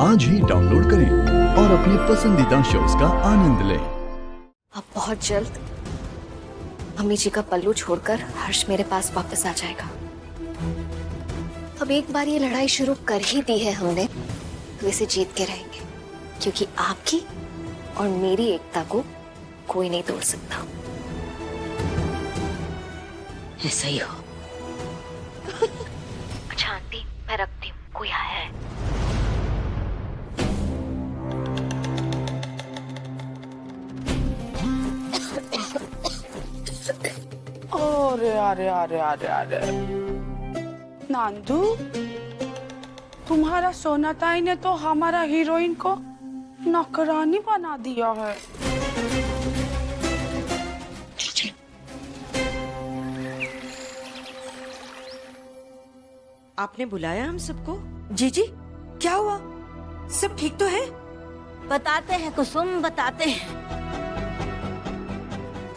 आज ही डाउनलोड करें और अपने पसंदीदा शोज का आनंद लें। अब बहुत जल्द मम्मी जी का पल्लू छोड़कर हर्ष मेरे पास वापस आ जाएगा। अब एक बार ये लड़ाई शुरू कर ही दी है हमने, तो इसे जीत के रहेंगे, क्योंकि आपकी और मेरी एकता को कोई नहीं तोड़ सकता। ऐसा ही हो। अच्छा आंटी, मैं रखती हूँ, कोई आया है। अरे नांदू, तुम्हारा सोनाताई ने तो हमारा हीरोइन को नौकरानी बना दिया है। आपने बुलाया हम सबको? जी जी, क्या हुआ? सब ठीक तो है? बताते हैं कुसुम, बताते हैं।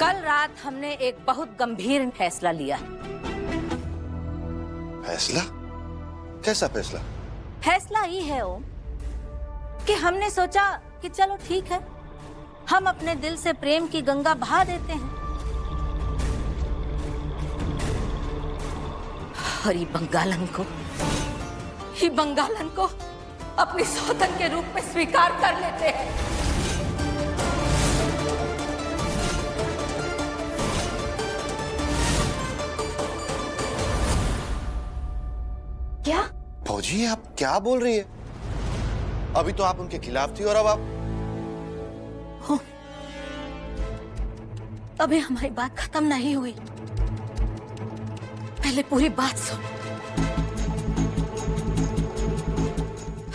कल रात हमने एक बहुत गंभीर फैसला लिया। फैसला? कैसा फैसला? फैसला ये है ओम कि हमने सोचा कि चलो ठीक है, हम अपने दिल से प्रेम की गंगा बहा देते हैं और ये बंगालन को अपनी सौतन के रूप में स्वीकार कर लेते हैं। क्या? फौजी, आप क्या बोल रही है? अभी तो आप उनके खिलाफ थी और अब आप... अभी हमारी बात खत्म नहीं हुई, पहले पूरी बात सुन।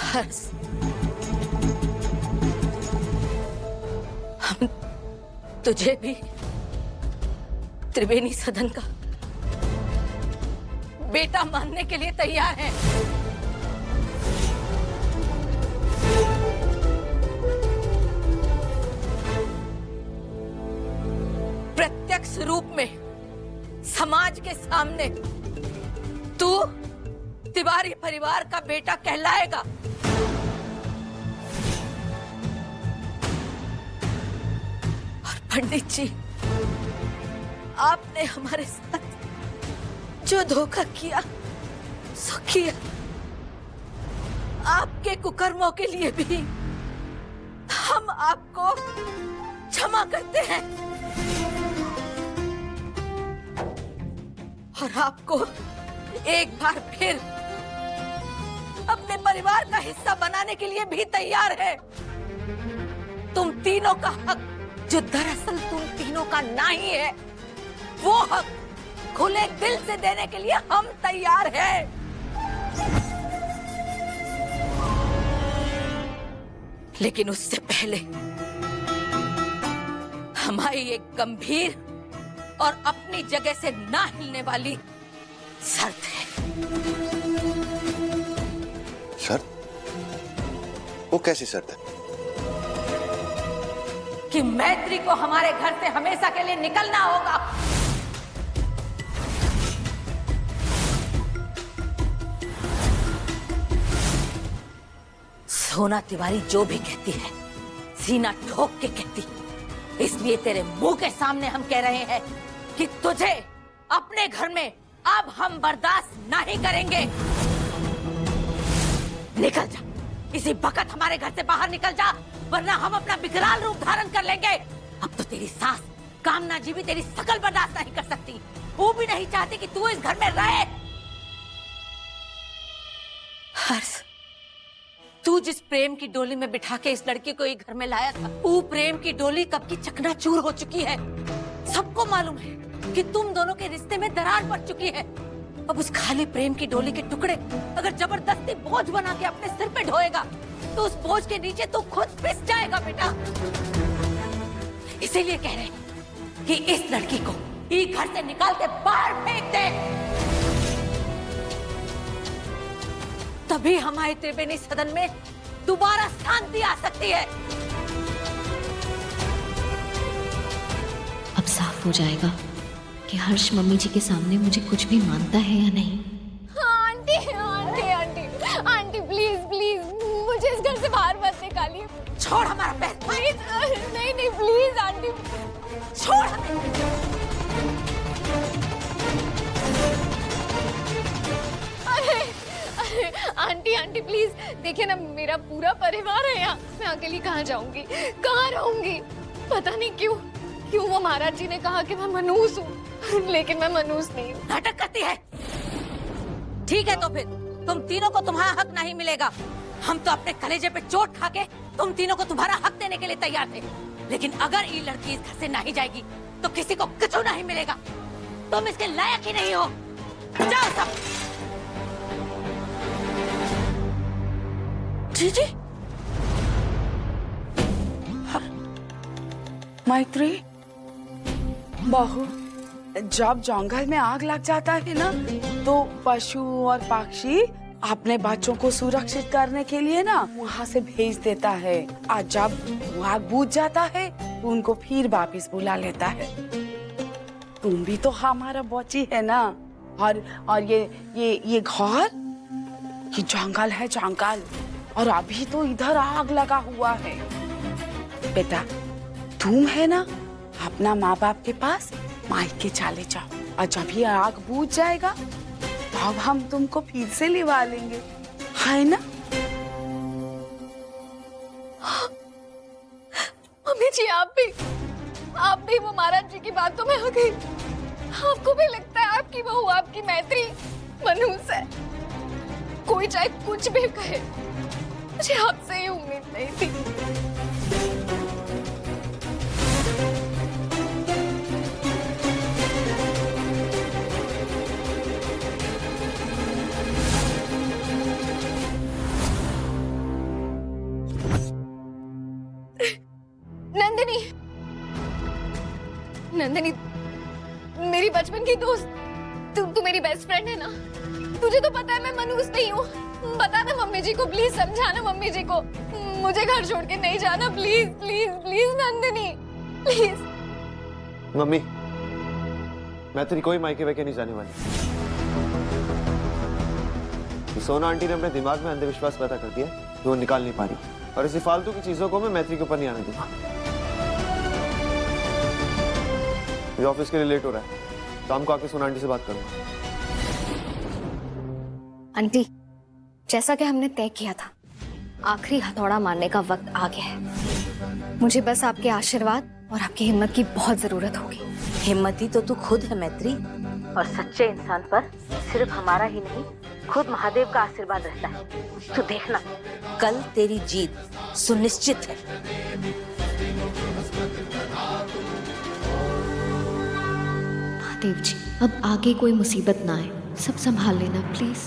हर्ष, हम तुझे भी त्रिवेणी सदन का बेटा मानने के लिए तैयार हैं। प्रत्यक्ष रूप में समाज के सामने तू तिवारी परिवार का बेटा कहलाएगा। और पंडित जी, आपने हमारे साथ जो धोखा किया सो किया। आपके कुकर्मों के लिए भी हम आपको क्षमा करते हैं और आपको एक बार फिर अपने परिवार का हिस्सा बनाने के लिए भी तैयार है। तुम तीनों का हक, जो दरअसल तुम तीनों का नहीं है, वो हक खुले दिल से देने के लिए हम तैयार हैं। लेकिन उससे पहले हमारी एक गंभीर और अपनी जगह से ना हिलने वाली शर्त है। शर्त? वो कैसी शर्त है? कि मैत्री को हमारे घर से हमेशा के लिए निकलना होगा। सोना तिवारी जो भी कहती है, सीना ठोक के कहती है। इसलिए तेरे मुंह के सामने हम कह रहे हैं कि तुझे अपने घर में अब हम बर्दाश्त नहीं करेंगे। निकल जा, इसी वक्त हमारे घर से बाहर निकल जा, वरना हम अपना विकराल रूप धारण कर लेंगे। अब तो तेरी सास कामना जी भी तेरी शकल बर्दाश्त नहीं कर सकती। वो भी नहीं चाहती कि तू इस घर में रहे। हर्ष, तू जिस प्रेम की डोली में बिठा के इस लड़की को एक घर में लाया था, वो प्रेम की डोली कब की चकनाचूर हो चुकी है। सबको मालूम है कि तुम दोनों के रिश्ते में दरार पड़ चुकी है। अब उस खाली प्रेम की डोली के टुकड़े अगर जबरदस्ती बोझ बना के अपने सिर पे ढोएगा, तो उस बोझ के नीचे तू खुद पिस जाएगा बेटा। इसीलिए कह रहे हैं कि इस लड़की को ये घर से निकाल के बाहर फेंक दे, तभी हमारे त्रिवेणी सदन में दोबारा शांति आ सकती है। अब साफ हो जाएगा कि हर्ष मम्मी जी के सामने मुझे कुछ भी मानता है या नहीं। Aunty aunty aunty aunty please please मुझे घर से बाहर मत निकालिए। छोड़ हमारा पैर। प्लीज, नहीं नहीं प्लीज आंटी, छोड़ हमें। अरे आंटी आंटी प्लीज देखिए ना, मेरा पूरा परिवार है यहाँ, मैं अकेली कहाँ जाऊंगी, कहाँ रहूंगी? पता नहीं क्यों क्यों वो महाराज जी ने कहा कि मैं मनहूस हूँ, लेकिन मैं मनहूस नहीं हूँ। नाटक करती है। ठीक है तो फिर तुम तीनों को तुम्हारा हक नहीं मिलेगा। हम तो अपने कलेजे पे चोट खा के तुम तीनों को तुम्हारा हक देने के लिए तैयार थे, लेकिन अगर ये लड़की इस घर से नहीं जाएगी तो किसी को कुछ नहीं मिलेगा। तुम इसके लायक ही नहीं हो। जाओ सब। जीजी, मैत्री बहू, जब जंगल में आग लग जाता है ना तो पशु और पक्षी अपने बच्चों को सुरक्षित करने के लिए ना वहाँ से भेज देता है, और जब वो आग बुझ जाता है तो उनको फिर वापस बुला लेता है। तुम भी तो हमारा बच्ची है ना, और ये घर, ये जंगल है जंगल, और अभी तो इधर आग लगा हुआ है। बेटा तुम है ना, अपना माँ बाप के पास मायके चले जाओ, और जब ये आग बुझ जाएगा तब हम तुमको फिर से लिवा लेंगे, है ना? मम्मी जी आप भी वो महाराज जी की बातों में आ गई। आपको भी लगता है आपकी बहू, आपकी मैत्री मनहूस है? कोई चाहे कुछ भी कहे, मुझे आपसे ये उम्मीद नहीं थी। नंदिनी, मेरी बचपन की दोस्त, तू मेरी बेस्ट फ्रेंड है ना? तुझे तो पता है मैं मनहूस नहीं हूँ। बता ना मम्मी जी को, प्लीज समझाना मम्मी जी को, मुझे घर छोड़ के नहीं जाना, please please please Nandini please. Mummy, मैं तेरी कोई मायके वेके नहीं जाने वाली। सोना आंटी ने अपने दिमाग में अंधविश्वास पैदा कर दिया जो वो निकाल नहीं पा रही, और इसी फालतू की चीजों को मैं मैत्री के ऊपर नहीं आने दूंगा। मुझे ऑफिस के लिए लेट हो रहा है, शाम को आके सोना आंटी से बात करूंगा। आंटी, जैसा कि हमने तय किया था, आखिरी हथौड़ा मारने का वक्त आ गया है। मुझे बस आपके आशीर्वाद और आपकी हिम्मत की बहुत जरूरत होगी। हिम्मती तो तू खुद है मैत्री, और सच्चे इंसान पर सिर्फ हमारा ही नहीं, खुद महादेव का आशीर्वाद रहता है। तू देखना, कल तेरी जीत सुनिश्चित है। महादेव जी, अब आगे कोई मुसीबत ना आए, सब संभाल लेना प्लीज।